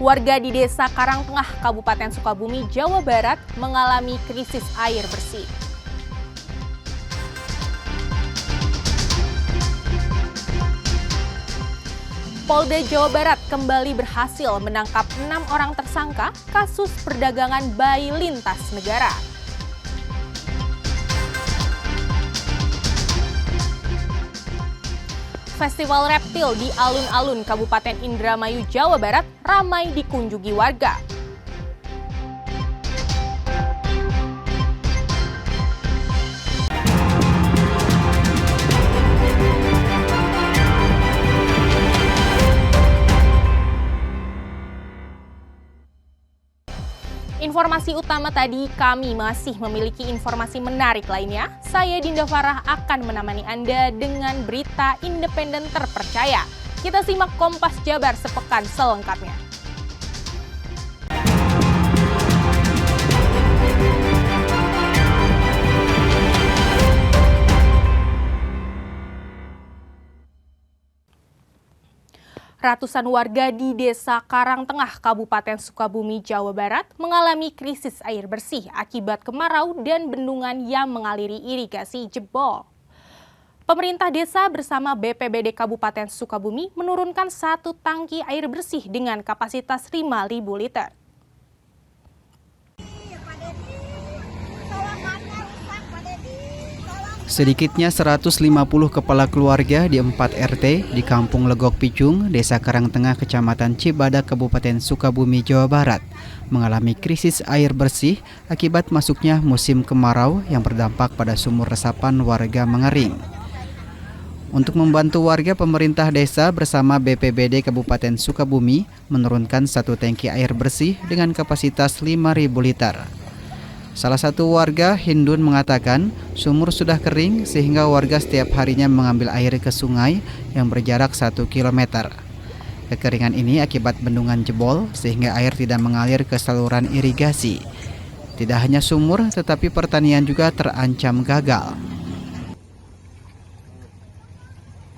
Warga di Desa Karangtengah, Kabupaten Sukabumi, Jawa Barat mengalami krisis air bersih. Polda Jawa Barat kembali berhasil menangkap 6 orang tersangka kasus perdagangan bayi lintas negara. Festival reptil di alun-alun Kabupaten Indramayu, Jawa Barat ramai dikunjungi warga. Informasi utama tadi, kami masih memiliki informasi menarik lainnya. Saya Dinda Farah akan menemani Anda dengan berita independen terpercaya. Kita simak Kompas Jabar sepekan selengkapnya. Ratusan warga di Desa Karangtengah, Kabupaten Sukabumi, Jawa Barat mengalami krisis air bersih akibat kemarau dan bendungan yang mengaliri irigasi jebol. Pemerintah desa bersama BPBD Kabupaten Sukabumi menurunkan 1 tangki air bersih dengan kapasitas 5.000 liter. Sedikitnya 150 kepala keluarga di 4 RT di Kampung Legok Picung, Desa Karangtengah, Kecamatan Cibadak, Kabupaten Sukabumi, Jawa Barat, mengalami krisis air bersih akibat masuknya musim kemarau yang berdampak pada sumur resapan warga mengering. Untuk membantu warga, pemerintah desa bersama BPBD Kabupaten Sukabumi menurunkan 1 tangki air bersih dengan kapasitas 5.000 liter. Salah satu warga, Hindun, mengatakan sumur sudah kering sehingga warga setiap harinya mengambil air ke sungai yang berjarak 1 km. Kekeringan ini akibat bendungan jebol sehingga air tidak mengalir ke saluran irigasi. Tidak hanya sumur, tetapi pertanian juga terancam gagal.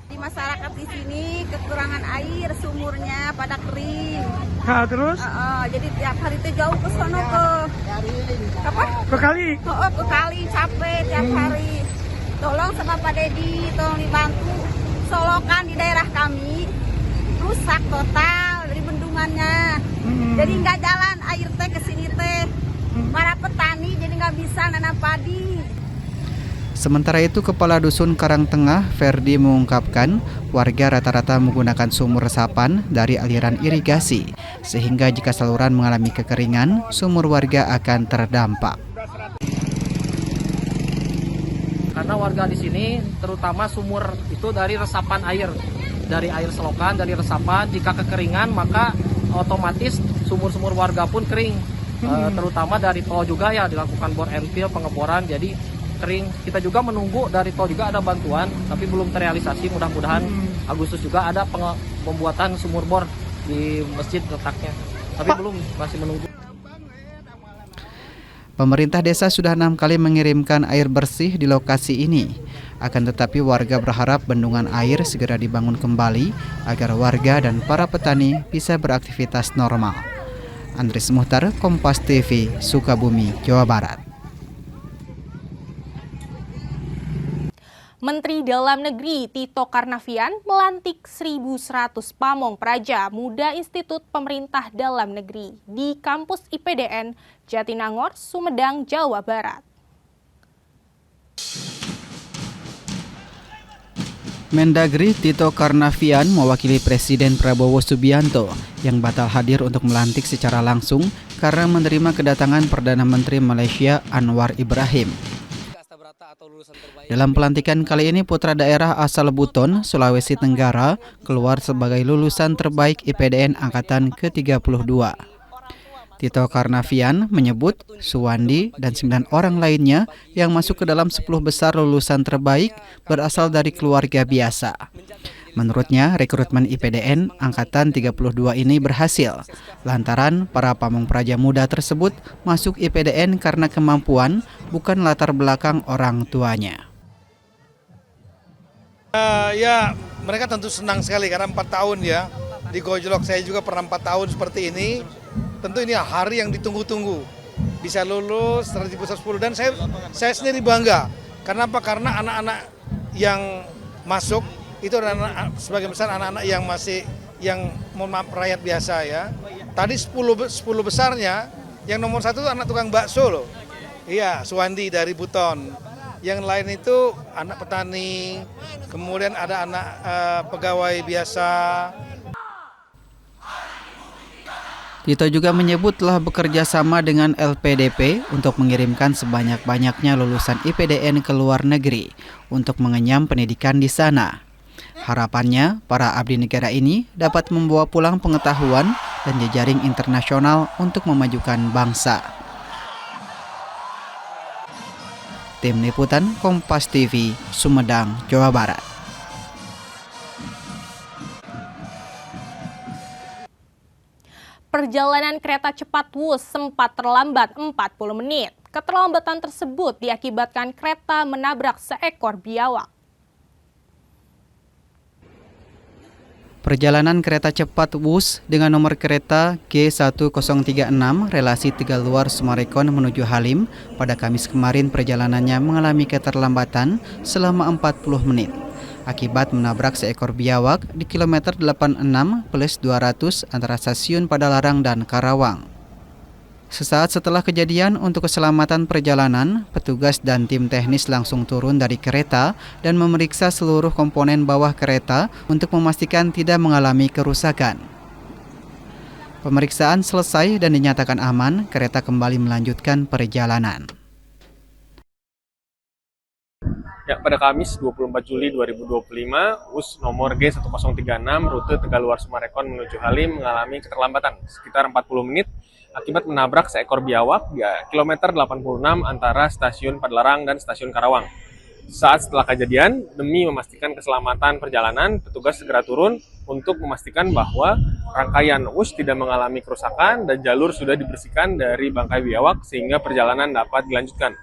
Di masyarakat di sini kekurangan air, sumurnya pada kering. Nah, terus? Jadi tiap hari itu jauh ke sono Ke kali? ke kali, capek tiap hari. Tolong sama Pak Dedi, tolong dibantu. Solokan di daerah kami rusak total dari bendungannya. Jadi nggak jalan air teh ke sini teh. Para petani jadi nggak bisa nanam padi. Sementara itu, Kepala Dusun Karangtengah, Ferdi, mengungkapkan warga rata-rata menggunakan sumur resapan dari aliran irigasi, sehingga jika saluran mengalami kekeringan, sumur warga akan terdampak. Karena warga di sini, terutama sumur itu dari resapan air, dari air selokan, dari resapan. Jika kekeringan, maka otomatis sumur-sumur warga pun kering. Terutama dari tol juga ya dilakukan bor and fill, pengeboran, jadi kering. Kita juga menunggu dari tol juga ada bantuan, tapi belum terrealisasi. Mudah-mudahan Agustus juga ada pembuatan sumur bor di masjid letaknya, tapi belum, masih menunggu. Pemerintah desa sudah 6 kali mengirimkan air bersih di lokasi ini. Akan tetapi warga berharap bendungan air segera dibangun kembali agar warga dan para petani bisa beraktivitas normal. Andres Muhtar, Kompas TV, Sukabumi, Jawa Barat. Menteri Dalam Negeri Tito Karnavian melantik 1.100 pamong praja muda Institut Pemerintah Dalam Negeri di kampus IPDN Jatinangor, Sumedang, Jawa Barat. Mendagri Tito Karnavian mewakili Presiden Prabowo Subianto yang batal hadir untuk melantik secara langsung karena menerima kedatangan Perdana Menteri Malaysia Anwar Ibrahim. Dalam pelantikan kali ini, putra daerah asal Buton, Sulawesi Tenggara, keluar sebagai lulusan terbaik IPDN Angkatan ke-32. Tito Karnavian menyebut Suwandi dan 9 orang lainnya yang masuk ke dalam 10 besar lulusan terbaik berasal dari keluarga biasa. Menurutnya, rekrutmen IPDN Angkatan 32 ini berhasil lantaran para pamong praja muda tersebut masuk IPDN karena kemampuan, bukan latar belakang orang tuanya. Ya, mereka tentu senang sekali karena 4 tahun ya di Gojlok. Saya juga pernah 4 tahun seperti ini. Tentu ini hari yang ditunggu-tunggu. Bisa lulus 110 dan saya sendiri bangga. Kenapa? Karena anak-anak yang masuk itu adalah sebagian besar anak-anak yang mohon maaf rakyat biasa ya. Tadi 10 besarnya yang nomor 1 itu anak tukang bakso loh. Iya, Suwandi dari Buton. Yang lain itu anak petani, kemudian ada anak pegawai biasa. Tito juga menyebut telah bekerja sama dengan LPDP untuk mengirimkan sebanyak-banyaknya lulusan IPDN ke luar negeri untuk mengenyam pendidikan di sana. Harapannya, para abdi negara ini dapat membawa pulang pengetahuan dan jejaring internasional untuk memajukan bangsa. Tim Liputan Kompas TV, Sumedang, Jawa Barat. Perjalanan kereta cepat Wus sempat terlambat 40 menit. Keterlambatan tersebut diakibatkan kereta menabrak seekor biawak. Perjalanan kereta cepat Wus dengan nomor kereta G1036 relasi Tegaluar Sumarekon menuju Halim pada Kamis kemarin perjalanannya mengalami keterlambatan selama 40 menit. Akibat menabrak seekor biawak di kilometer 86+200 antara stasiun Padalarang dan Karawang. Sesaat setelah kejadian, untuk keselamatan perjalanan, petugas dan tim teknis langsung turun dari kereta dan memeriksa seluruh komponen bawah kereta untuk memastikan tidak mengalami kerusakan. Pemeriksaan selesai dan dinyatakan aman, kereta kembali melanjutkan perjalanan. Ya, pada Kamis 24 Juli 2025, WUS nomor G1036 rute Tegaluar Sumarekon menuju Halim mengalami keterlambatan sekitar 40 menit akibat menabrak seekor biawak di kilometer 86 antara stasiun Padalarang dan stasiun Karawang. Saat setelah kejadian, demi memastikan keselamatan perjalanan, petugas segera turun untuk memastikan bahwa rangkaian WUS tidak mengalami kerusakan dan jalur sudah dibersihkan dari bangkai biawak sehingga perjalanan dapat dilanjutkan.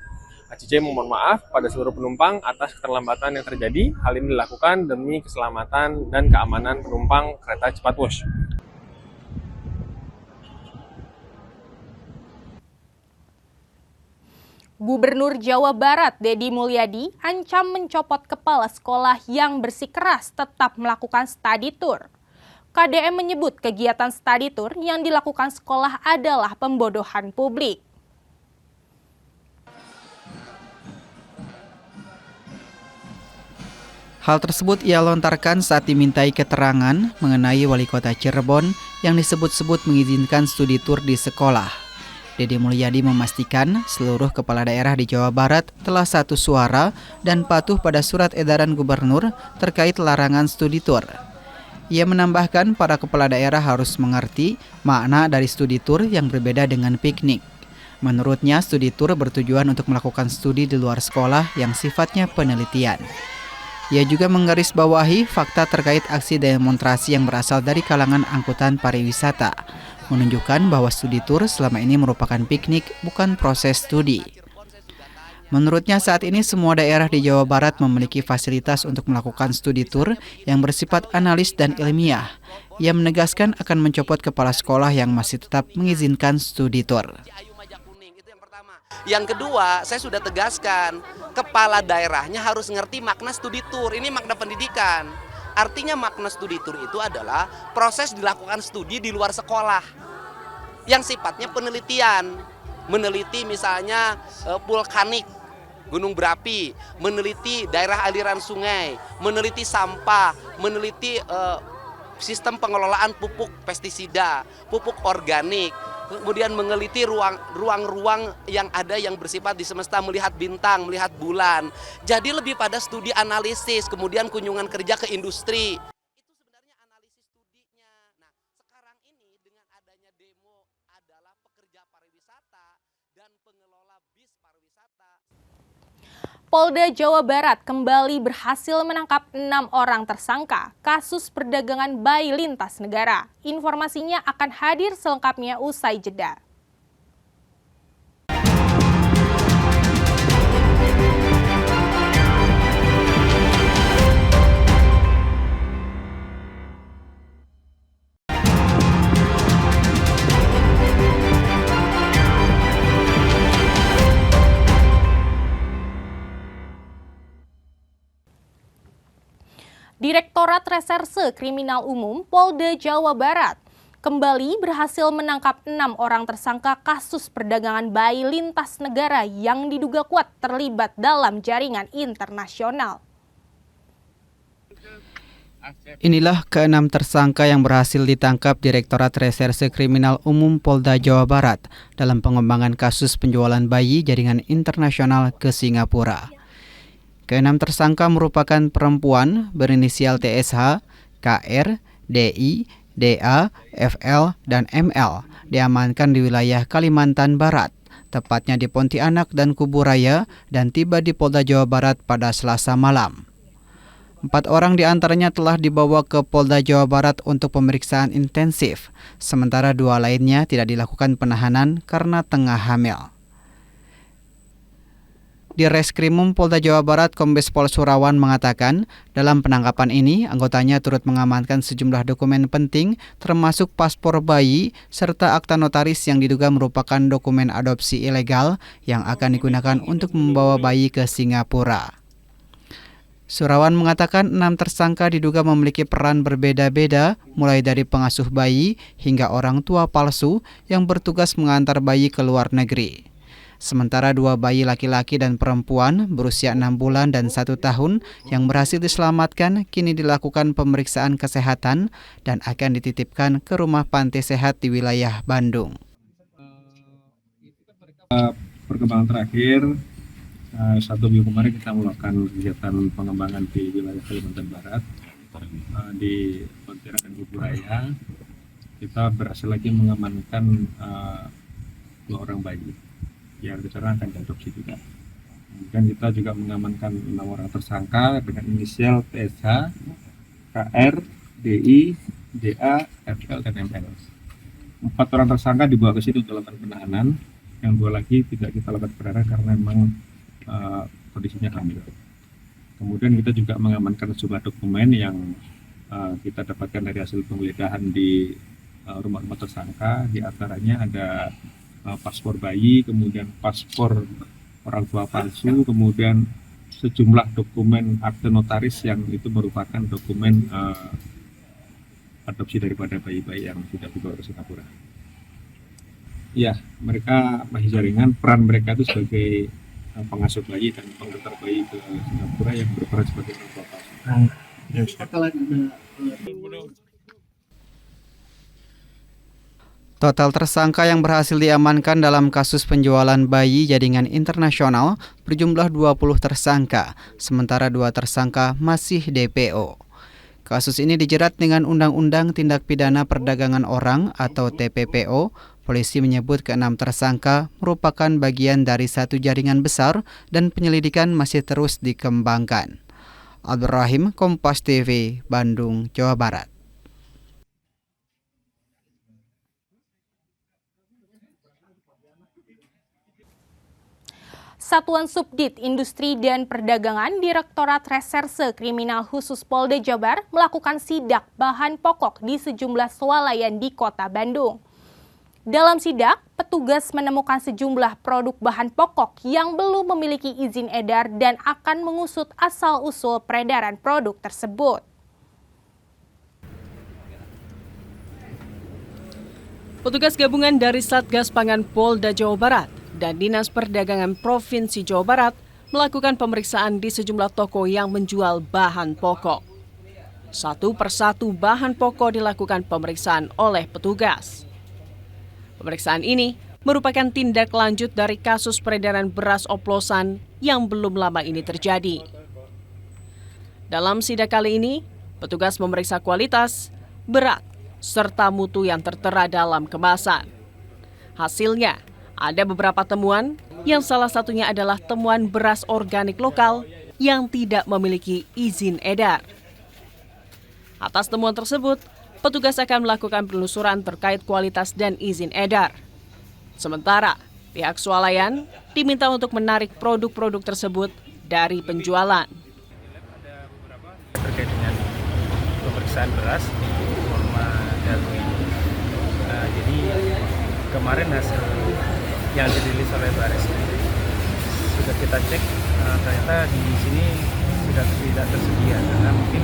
ACC memohon maaf pada seluruh penumpang atas keterlambatan yang terjadi. Hal ini dilakukan demi keselamatan dan keamanan penumpang kereta cepat WUS. Gubernur Jawa Barat Deddy Mulyadi ancam mencopot kepala sekolah yang bersikeras tetap melakukan study tour. KDM menyebut kegiatan study tour yang dilakukan sekolah adalah pembodohan publik. Hal tersebut ia lontarkan saat dimintai keterangan mengenai Wali Kota Cirebon yang disebut-sebut mengizinkan studi tur di sekolah. Deddy Mulyadi memastikan seluruh kepala daerah di Jawa Barat telah satu suara dan patuh pada surat edaran gubernur terkait larangan studi tur. Ia menambahkan para kepala daerah harus mengerti makna dari studi tur yang berbeda dengan piknik. Menurutnya, studi tur bertujuan untuk melakukan studi di luar sekolah yang sifatnya penelitian. Ia juga menggarisbawahi fakta terkait aksi demonstrasi yang berasal dari kalangan angkutan pariwisata, menunjukkan bahwa studi tur selama ini merupakan piknik, bukan proses studi. Menurutnya saat ini semua daerah di Jawa Barat memiliki fasilitas untuk melakukan studi tur yang bersifat analis dan ilmiah. Ia menegaskan akan mencopot kepala sekolah yang masih tetap mengizinkan studi tur. Yang kedua, saya sudah tegaskan, kepala daerahnya harus ngerti makna studi tur. Ini makna pendidikan. Artinya makna studi tur itu adalah proses dilakukan studi di luar sekolah yang sifatnya penelitian. Meneliti misalnya vulkanik, gunung berapi, meneliti daerah aliran sungai, meneliti sampah, meneliti sistem pengelolaan pupuk pestisida, pupuk organik, kemudian meneliti ruang-ruang yang ada yang bersifat di semesta, melihat bintang, melihat bulan. Jadi lebih pada studi analisis, kemudian kunjungan kerja ke industri. Itu sebenarnya analisis studinya. Nah, sekarang ini dengan adanya demo adalah pekerja pariwisata dan pengelola bis pariwisata. Polda Jawa Barat kembali berhasil menangkap 6 orang tersangka kasus perdagangan bayi lintas negara. Informasinya akan hadir selengkapnya usai jeda. Direktorat Reserse Kriminal Umum Polda Jawa Barat kembali berhasil menangkap 6 orang tersangka kasus perdagangan bayi lintas negara yang diduga kuat terlibat dalam jaringan internasional. Inilah ke-6 tersangka yang berhasil ditangkap Direktorat Reserse Kriminal Umum Polda Jawa Barat dalam pengembangan kasus penjualan bayi jaringan internasional ke Singapura. Ke-6 tersangka merupakan perempuan berinisial TSH, KR, DI, DA, FL, dan ML diamankan di wilayah Kalimantan Barat, tepatnya di Pontianak dan Kuburaya, dan tiba di Polda Jawa Barat pada Selasa malam. 4 orang diantaranya telah dibawa ke Polda Jawa Barat untuk pemeriksaan intensif, sementara 2 lainnya tidak dilakukan penahanan karena tengah hamil. Di Reskrimum Polda Jawa Barat, Kombes Pol Surawan mengatakan, dalam penangkapan ini anggotanya turut mengamankan sejumlah dokumen penting termasuk paspor bayi serta akta notaris yang diduga merupakan dokumen adopsi ilegal yang akan digunakan untuk membawa bayi ke Singapura. Surawan mengatakan 6 tersangka diduga memiliki peran berbeda-beda, mulai dari pengasuh bayi hingga orang tua palsu yang bertugas mengantar bayi ke luar negeri. Sementara 2 bayi laki-laki dan perempuan berusia 6 bulan dan 1 tahun yang berhasil diselamatkan kini dilakukan pemeriksaan kesehatan dan akan dititipkan ke rumah panti sehat di wilayah Bandung. Perkembangan terakhir, 1 minggu kemarin kita melakukan kegiatan pengembangan di wilayah Kalimantan Barat, di Pontianak dan Kuburaya. Kita berhasil lagi mengamankan 2 orang bayi yang rencana akan diadopsi juga. Kemudian kita juga mengamankan 6 orang tersangka dengan inisial TSH, KR, DI, DA, FL, dan ML. 4 orang tersangka dibawa ke situ untuk dilakukan penahanan, yang 2 lagi tidak kita lakukan penahanan karena memang kondisinya hamil. Kemudian kita juga mengamankan sejumlah dokumen yang kita dapatkan dari hasil penggeledahan di rumah-rumah tersangka. Di antaranya ada paspor bayi, kemudian paspor orang tua palsu, kemudian sejumlah dokumen akte notaris yang itu merupakan dokumen adopsi daripada bayi-bayi yang sudah dibawa ke Singapura. Ya, mereka masih jaringan. Peran mereka itu sebagai pengasuh bayi dan pengantar bayi ke Singapura yang berperan sebagai orang tua palsu. Total tersangka yang berhasil diamankan dalam kasus penjualan bayi jaringan internasional berjumlah 20 tersangka, sementara 2 tersangka masih DPO. Kasus ini dijerat dengan Undang-Undang Tindak Pidana Perdagangan Orang atau TPPO. Polisi menyebut ke-6 tersangka merupakan bagian dari satu jaringan besar dan penyelidikan masih terus dikembangkan. Abdul Rahim, Kompas TV, Bandung, Jawa Barat. Satuan Subdit Industri dan Perdagangan Direktorat Reserse Kriminal Khusus Polda Jabar melakukan sidak bahan pokok di sejumlah swalayan di Kota Bandung. Dalam sidak, petugas menemukan sejumlah produk bahan pokok yang belum memiliki izin edar dan akan mengusut asal-usul peredaran produk tersebut. Petugas gabungan dari Satgas Pangan Polda Jawa Barat dan Dinas Perdagangan Provinsi Jawa Barat melakukan pemeriksaan di sejumlah toko yang menjual bahan pokok. Satu persatu bahan pokok dilakukan pemeriksaan oleh petugas. Pemeriksaan ini merupakan tindak lanjut dari kasus peredaran beras oplosan yang belum lama ini terjadi. Dalam sidak kali ini, petugas memeriksa kualitas, berat, serta mutu yang tertera dalam kemasan. Hasilnya, ada beberapa temuan yang salah satunya adalah temuan beras organik lokal yang tidak memiliki izin edar. Atas temuan tersebut, petugas akan melakukan penelusuran terkait kualitas dan izin edar. Sementara, pihak swalayan diminta untuk menarik produk-produk tersebut dari penjualan. Terkait dengan pemeriksaan beras di Forma Dagu ini. Jadi kemarin hasil yang dirilis oleh Baris sudah kita cek, ternyata di sini sudah tidak tersedia karena mungkin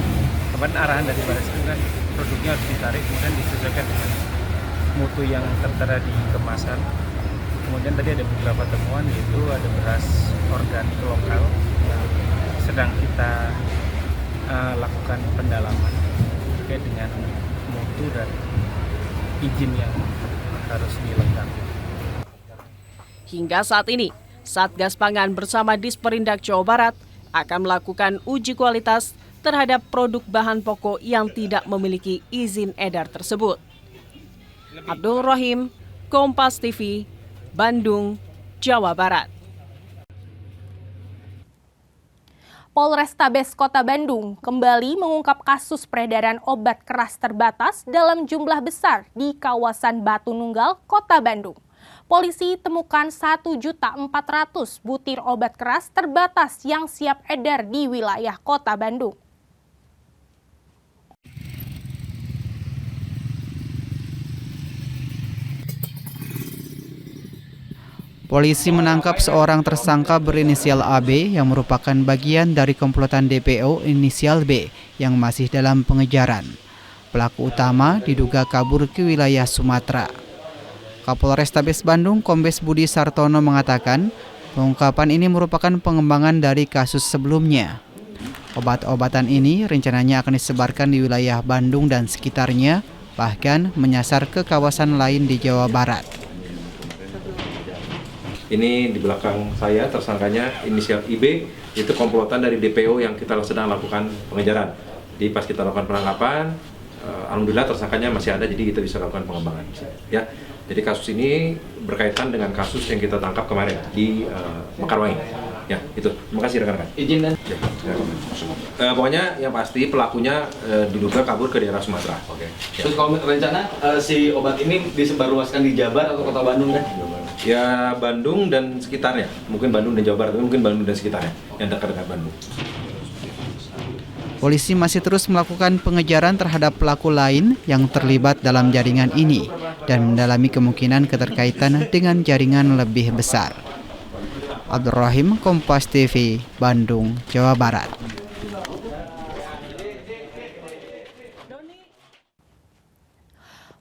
kemarin arahan dari Barreskrim kan produknya harus ditarik kemudian disesuaikan dengan mutu yang tertera di kemasan. Kemudian tadi ada beberapa temuan, yaitu ada beras organik lokal yang sedang kita lakukan pendalaman terkait dengan mutu dan izin yang harus dilengkapi. Hingga saat ini, Satgas Pangan bersama Disperindak Jawa Barat akan melakukan uji kualitas terhadap produk bahan pokok yang tidak memiliki izin edar tersebut. Abdul Rahim, Kompas TV, Bandung, Jawa Barat. Polrestabes Kota Bandung kembali mengungkap kasus peredaran obat keras terbatas dalam jumlah besar di kawasan Batu Nunggal, Kota Bandung. Polisi temukan 1.400.000 butir obat keras terbatas yang siap edar di wilayah Kota Bandung. Polisi menangkap seorang tersangka berinisial AB yang merupakan bagian dari komplotan DPO inisial B yang masih dalam pengejaran. Pelaku utama diduga kabur ke wilayah Sumatera. Kapolrestabes Bandung Kombes Budi Sartono mengatakan, pengungkapan ini merupakan pengembangan dari kasus sebelumnya. Obat-obatan ini rencananya akan disebarkan di wilayah Bandung dan sekitarnya, bahkan menyasar ke kawasan lain di Jawa Barat. Ini di belakang saya tersangkanya inisial IB, itu komplotan dari DPO yang kita sedang lakukan pengejaran. Jadi pas kita lakukan penangkapan, alhamdulillah tersangkanya masih ada, jadi kita bisa lakukan pengembangan. Ya, jadi kasus ini berkaitan dengan kasus yang kita tangkap kemarin di Mekarwangi. Ya, itu. Terima kasih rekan-rekan. Izin dan. Ya. Pokoknya yang pasti pelakunya diduga kabur ke daerah Sumatera. Oke. Ya. Terus kalau rencana si obat ini disebarluaskan di Jabar atau Kota Bandung kan? Ya Bandung dan sekitarnya, mungkin Bandung dan Jawa Barat, mungkin Bandung dan sekitarnya yang dekat dengan Bandung. Polisi masih terus melakukan pengejaran terhadap pelaku lain yang terlibat dalam jaringan ini dan mendalami kemungkinan keterkaitan dengan jaringan lebih besar. Abdul Rahim, Kompas TV, Bandung, Jawa Barat.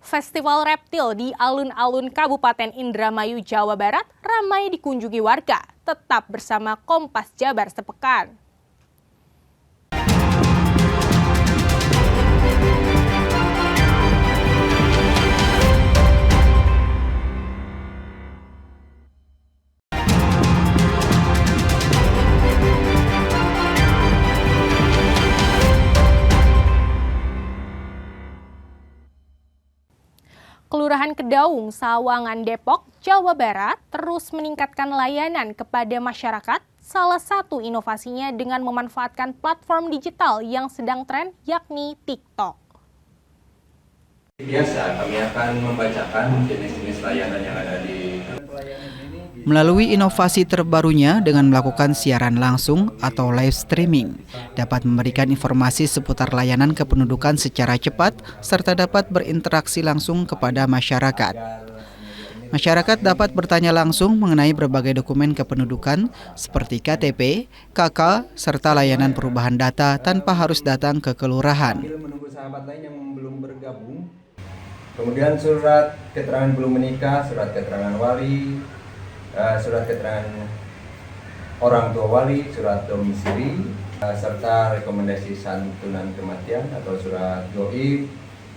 Festival reptil di alun-alun Kabupaten Indramayu, Jawa Barat ramai dikunjungi warga. Tetap bersama Kompas Jabar sepekan. Kelurahan Kedaung, Sawangan, Depok, Jawa Barat terus meningkatkan layanan kepada masyarakat. Salah satu inovasinya dengan memanfaatkan platform digital yang sedang tren, yakni TikTok. Biasa, kami akan membacakan jenis-jenis layanan yang ada di Melalui inovasi terbarunya dengan melakukan siaran langsung atau live streaming, dapat memberikan informasi seputar layanan kependudukan secara cepat serta dapat berinteraksi langsung kepada masyarakat. Masyarakat dapat bertanya langsung mengenai berbagai dokumen kependudukan seperti KTP, KK, serta layanan perubahan data tanpa harus datang ke kelurahan. Menunggu sahabat lain yang belum bergabung. Kemudian surat keterangan belum menikah, surat keterangan wali, surat keterangan orang tua wali, surat domisili, serta rekomendasi santunan kematian atau surat goib,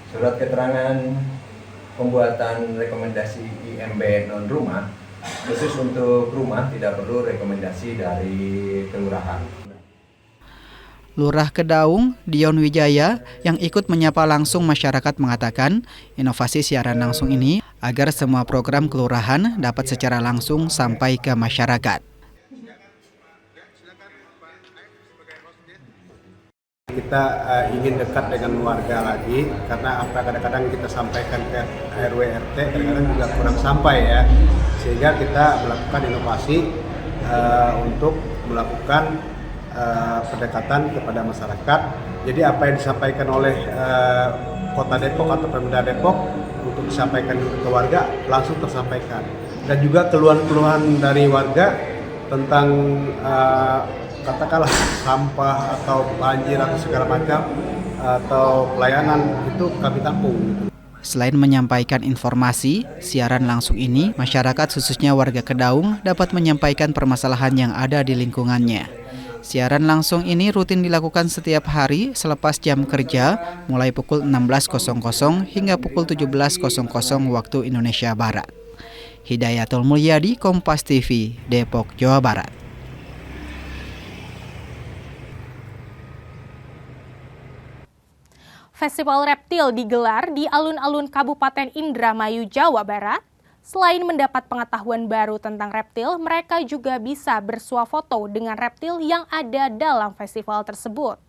surat keterangan pembuatan rekomendasi IMB non rumah. Khusus untuk rumah tidak perlu rekomendasi dari kelurahan. Lurah Kedaung, Dion Wijaya, yang ikut menyapa langsung masyarakat mengatakan, inovasi siaran langsung ini agar semua program kelurahan dapat secara langsung sampai ke masyarakat. Kita ingin dekat dengan warga lagi, karena apa kadang-kadang kita sampaikan ke RW RT kadang-kadang juga kurang sampai ya, sehingga kita melakukan inovasi untuk melakukan pendekatan kepada masyarakat. Jadi apa yang disampaikan oleh Kota Depok atau Pemda Depok untuk disampaikan ke warga langsung tersampaikan, dan juga keluhan-keluhan dari warga tentang katakanlah sampah atau banjir atau segala macam atau pelayanan itu kami tampung. Selain menyampaikan informasi, siaran langsung ini, masyarakat khususnya warga Kedaung dapat menyampaikan permasalahan yang ada di lingkungannya. Siaran langsung ini rutin dilakukan setiap hari selepas jam kerja, mulai pukul 16.00 hingga pukul 17.00 waktu Indonesia Barat. Hidayatul Mulyadi, Kompas TV, Depok, Jawa Barat. Festival Reptil digelar di alun-alun Kabupaten Indramayu, Jawa Barat. Selain mendapat pengetahuan baru tentang reptil, mereka juga bisa bersuah foto dengan reptil yang ada dalam festival tersebut.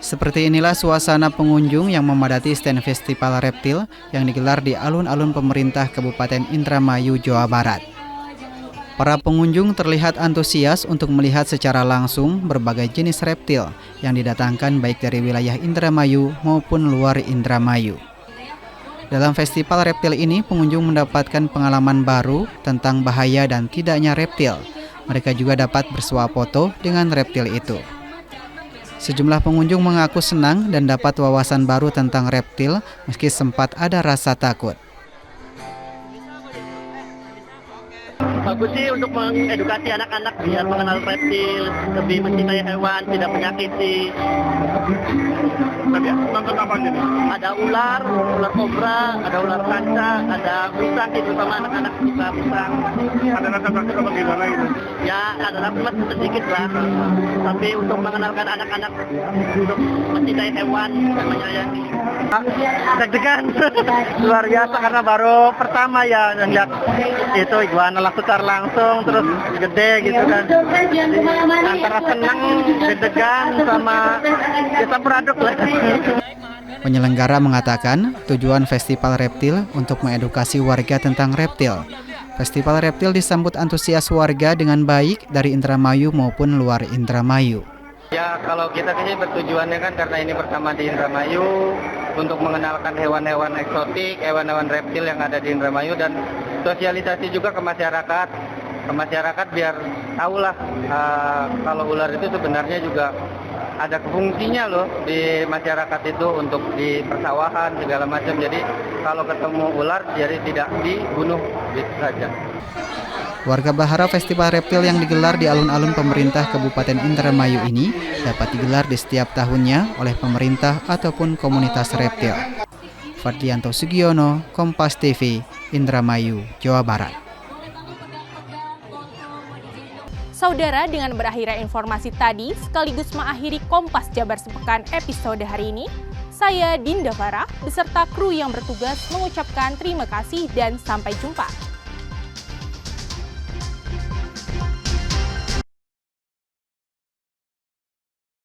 Seperti inilah suasana pengunjung yang memadati stand Festival Reptil yang digelar di alun-alun pemerintah Kabupaten Indramayu, Jawa Barat. Para pengunjung terlihat antusias untuk melihat secara langsung berbagai jenis reptil yang didatangkan baik dari wilayah Indramayu maupun luar Indramayu. Dalam festival reptil ini, pengunjung mendapatkan pengalaman baru tentang bahaya dan tidaknya reptil. Mereka juga dapat bersuah foto dengan reptil itu. Sejumlah pengunjung mengaku senang dan dapat wawasan baru tentang reptil meski sempat ada rasa takut. Bagus sih untuk mengedukasi anak-anak biar mengenal reptil, lebih mencintai hewan, tidak menyakiti. Nonton apa gitu? Ada ular kobra, ada ular sanca, ada musang gitu, sama anak-anak suka musang. Ada rasa takut apa gimana gitu? Ya ada rasa sedikit lah, tapi untuk mengenalkan anak-anak untuk mencintai hewan dan menyayangi. Deg-degan, luar biasa karena baru pertama ya lihat itu iguana secara langsung terus gede gitu kan. Jadi, antara senang, deg-degan sama kita beraduk lah. Penyelenggara mengatakan tujuan Festival Reptil untuk mengedukasi warga tentang reptil. Festival Reptil disambut antusias warga dengan baik dari Indramayu maupun luar Indramayu. Ya kalau kita sih bertujuannya kan karena ini pertama di Indramayu untuk mengenalkan hewan-hewan eksotik, hewan-hewan reptil yang ada di Indramayu dan sosialisasi juga ke masyarakat biar tahulah kalau ular itu sebenarnya juga ada fungsinya loh di masyarakat itu untuk di persawahan segala macam. Jadi kalau ketemu ular jadi tidak dibunuh gitu saja. Warga berharap festival reptil yang digelar di alun-alun pemerintah Kabupaten Indramayu ini dapat digelar di setiap tahunnya oleh pemerintah ataupun komunitas reptil. Fadlianto Sugiono, Kompas TV, Indramayu, Jawa Barat. Saudara, dengan berakhirnya informasi tadi, sekaligus mengakhiri Kompas Jabar Sepekan episode hari ini, saya Dinda Farah beserta kru yang bertugas mengucapkan terima kasih dan sampai jumpa.